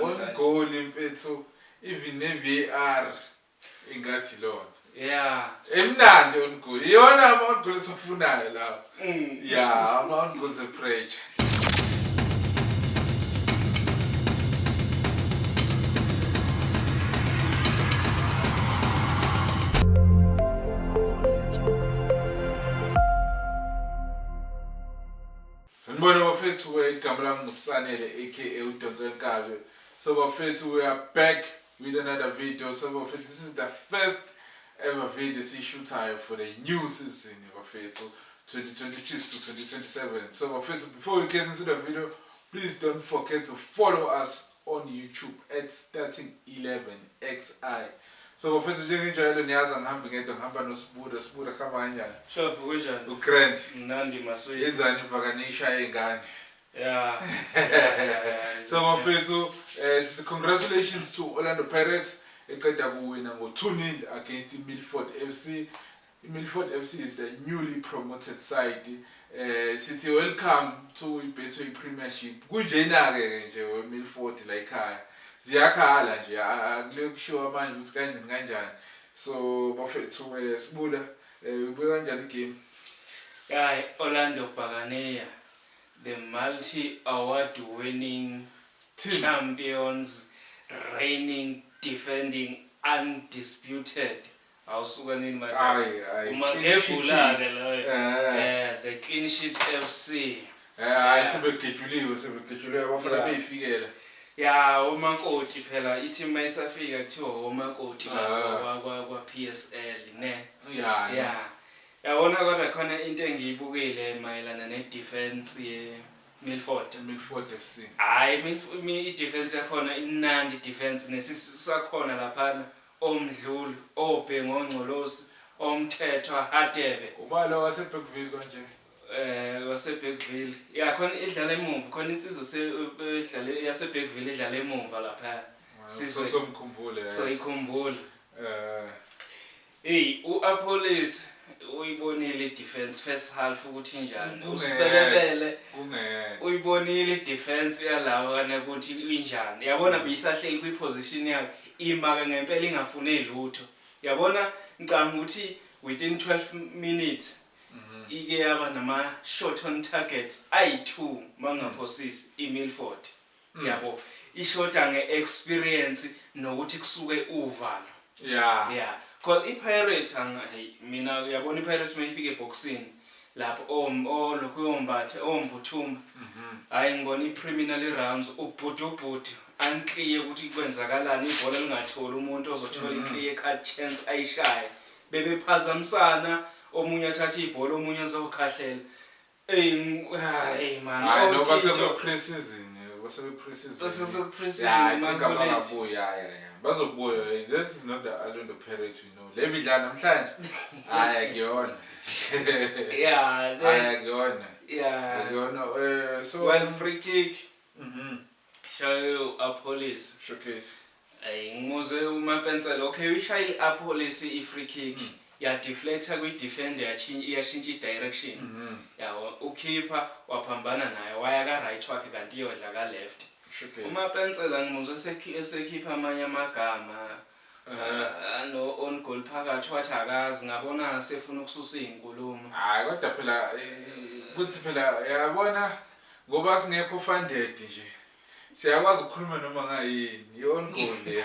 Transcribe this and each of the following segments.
on goal mfethu even ne-VAR ingathi lona emnandi on goal iyona ama-on goal esifunayo lapho ama-on goals e-pressure. Sanibona bafethu igama lami nguSanele aka uDonso Nkabe. So bafethu we are back with another video. So bafethu this is the first ever video sishutayo for the new season bafethu 2026 to 2027. So bafethu before we get into the video, please don't forget to follow us on YouTube at Starting11XI. So bafethu njengenjalo niyazi ngihambe ngedwa ngihamba noSibuda khamba kanjani? Shophu kunjani? Ugrand. Mnandi maswethu. Yenzani ivakanisha yengane? Yeah. So bafethu congratulations to Orlando Pirates eqeda kuwina ngo-2-0 against Milford FC. Milford FC is the newly promoted side. Sithi welcome to Betway Premiership. Kunjena-ke nje we-Milford la ekhaya. Ziyakhala nje akulekushiwa manje ukuthi kanjani. So bafethu Sibuda ubuka kanjani game? Yeah, Orlando Paganeya, the multi-award winning champions, reigning, defending, undisputed. Awusuka nini manje? Umagebula ke lo. The Clean Sheet FC. Sebegejuliwe abafana beyifikela. Yeah, uMankoti phela ithi mayisafika kuthiwa uMankoti kwa PSL ne. Yeah. Yabona kodwa khona into engiyibukile mayelana ne-defense ye Milford FC. Hayi i-defense yakhona imnandi defense nesisakhona laphana omdlulu obhengo ongcolosi omthethwa Hadebe. Ubalo waseBergville konje. WaseBergville. Yeah, khona idlala emumva khona insizwe edlala yaseBergville idlala emumva lapha. Somkhumbule. So ikhumbula. U-Apollos uyibonile defense first half ukuthi njani usibelebele uyibonile defense yalawana ukuthi injani yabona bisahleli kwi position yakhe imaka ngempela ingafune lutho yabona ngicanga ukuthi within 12 minutes ike yaba nama shot on targets ayi2 mangaphosisi iMilford yabo ishota ngeexperience nokuthi kusuke uvalo yeah call iPirates mina yabona iPirates mayifika eboxini lapho lokho yombathe ombuthuma hayi ngibona ipreliminary rounds ubhudu ancliye ukuthi kwenzakalani ibhola lingathola umuntu ozothola iclear cut chance ayishaya bebephazamisana omunye athatha ibhola omunye azokhahlela man hayi no base-preseason bazobuya. This is not the Orlando Pirates we know. Le bidlala namhlanje ayakuyona. Yeah, so one free kick. Shayo Apollos showcase. Ngimuzwe uMapensela okay uyishaya iApollos i-free kick ya deflector kwi-defender yashintsha i-direction. Yawo ukeeper waphambana naye waya ka right wakhe kanti iyodla ka left. uMapensela ngimuzwe esekhipha amanye amagama no on goal phakathi wathi akazi ngabona sefuna ukususa izinkulumo. Hayi kodwa phela kuthi phela yabona ngoba singekho funded nje siyakwazi ukukhuluma noma ngayini i-on goal le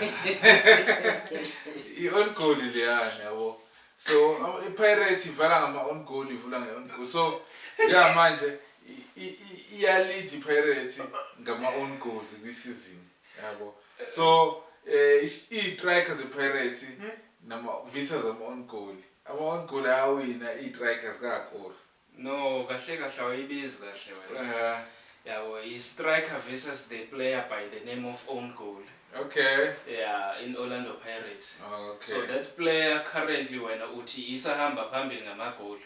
i-on goal le yabo. So iPirates ivala ngama-on goal ivula nge-on goal. So ya manje lead iPirates ngama-on goals kwi-season yabo. So i-strikers iPirates nama-visitors ama-on goal. Ama-on goal ayawina i-strikers kakhulu. No kahle awayibizi kahle wena. Yabo i-striker versus the player by the name of own goal. Okay. Yeah, in Orlando Pirates. Okay. So that player currently wena uthi isahamba phambili ngama-goal.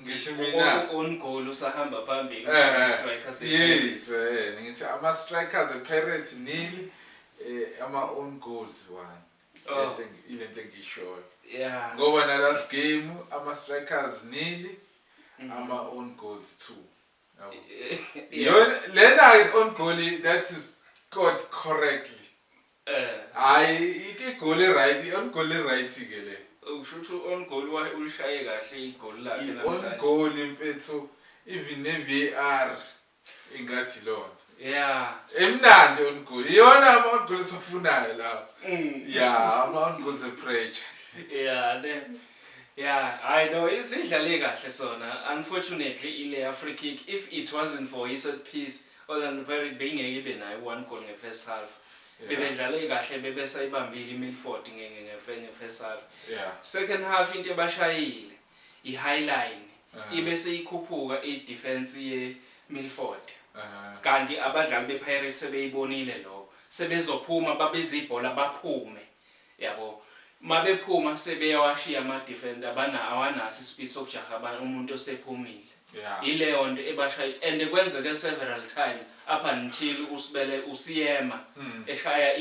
Ngithi mina on goal usahamba phambili strikers. Yes, ngithi ama strikers ePirates nil ama-on goals one. Ilento engishoyo. Yeah. Ngoba na last game ama strikers nil ama-on goals 2. Lena on goal that is scored correctly. Igoli right, on goal right sigele. Ushuthi on goal ushaye kahle igoli lakhe namhlanje. On goal mfethu even ne-VAR ingathi lona. Yeah. Emnandi on goal. Iyona ama-on goal esiwafunayo la. Yeah, ama-on goals pressure. Yeah, then. Yeah, I know isidlale kahle sona. Unfortunately ile free kick, if it wasn't for his set piece Orlando Pirates bengeke ibe nayo one goal nge-first half. Bebedlale kahle bebesayibambile iMilford nge-first half. Yeah. Second half into ebashayile i-high line ibese ikhuphuka i-defense ye-Milford. Kanti abadlali be-Pirates sebeyibonile lo. Sebezophuma babeze ibhola baphume. Yabo. Mabephuma sebeyawashiya ama-defender awanaso ispeed sokujaha umuntu osephumile. Ileyo nto ebashaya and kwenzeke several times up until usibele usiyema eshaya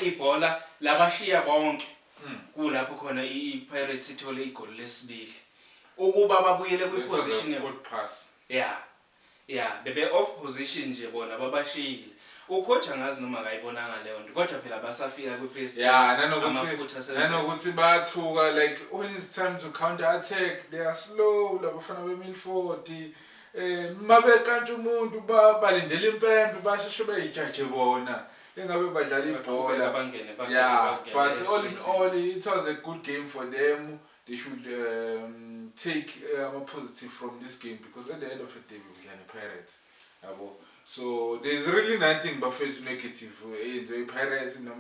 ibhola labashiya bonke kulapho khona i-Pirates ithole igoli lesibili ukuba babuyele kwi-position good pass. Yeah bebe off position nje bona babashiyile ucoach angazi noma akayibonanga leyo nto kodwa phela basafika kwi-pace. Yeah, nanokuthi bayathuka like when it's time to counter attack they are slow labafana beMilford. Mabe kanti umuntu balindele impembe basheshe beyijaje bona engabe badlala ibhola. Yeah, but all in all it was a good game for them. They should take a positive from this game because at the end of the day we are Pirates. So there's really nothing but face negative in Pirates no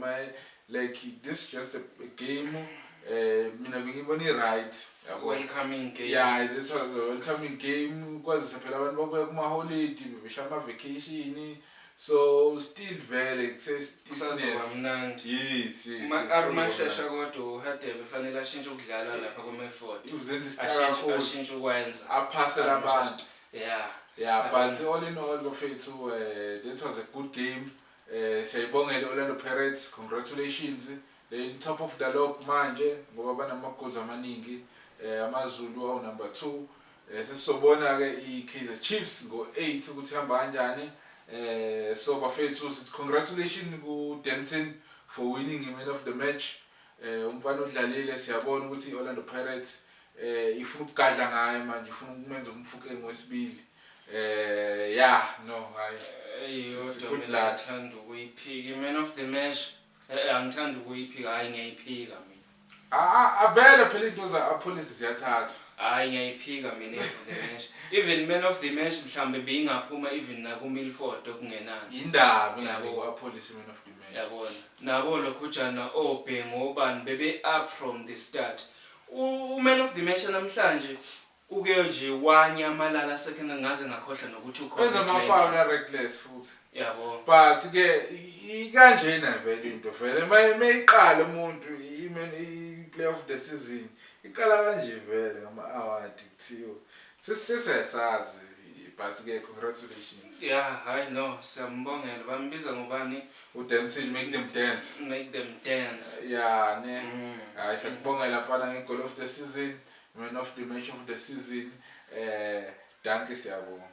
like this is just a game. Mina ngibona right. Welcoming game. Yeah, this was a welcoming game because phela abantu babuya kuma holiday beshama vacation. So still very stiffness. Yes. Armashesha kodwa uhade befanele ashintshe ukudlala lapha kuMilford. Ashintshe ukwenza. Aphasela abantu. Yeah, but all in all bafethu this was a good game. Siyayibongela Orlando Pirates, congratulations. They're in top of the log manje ngoba banama-goals amaningi. AmaZulu awu number 2. Sesisobona ke iKaizer Chiefs ngo-8 ukuthi hamba kanjani. So bafethu sithi congratulations ku Denson for winning the man of the match. Umfana udlalile siyabona ukuthi Orlando Pirates ifuna ukugadla ngaye manje ifuna ukumenza umfuke ngwesibili. Good luck. Ngithanda ukuyiphika man of the match. Angithanda ukuyiphika hayi ngiyayiphika mina. Avela phela into za-policy ziyathatha. Hayi ngiyayiphika mina the match. Even man of the match mhlambe beyingaphuma even na kuMilford okungenani. Indaba ingabo policy man of the match. Yabona. Nabo lokhujana obhengo obani bebe up from the start. Man of the match namhlanje uke nje wanyamalala second ngaze ngakhohlwa nokuthi ukhona. Wenza ama-foul reckless futhi. Yabo. But ke ikanjena vele into vele mayiqala umuntu i-play of the season iqala kanje vele ngama-award kuthiwa sesiyasazi but ke congratulations. Yeah, I know. Siyambongela bambiza ngobani? uDenson make them dance. Make them dance. Yeah, ne. Hayi siyabongela mfana nge-goal of the season, man of the match of the season. Danke siyabonga.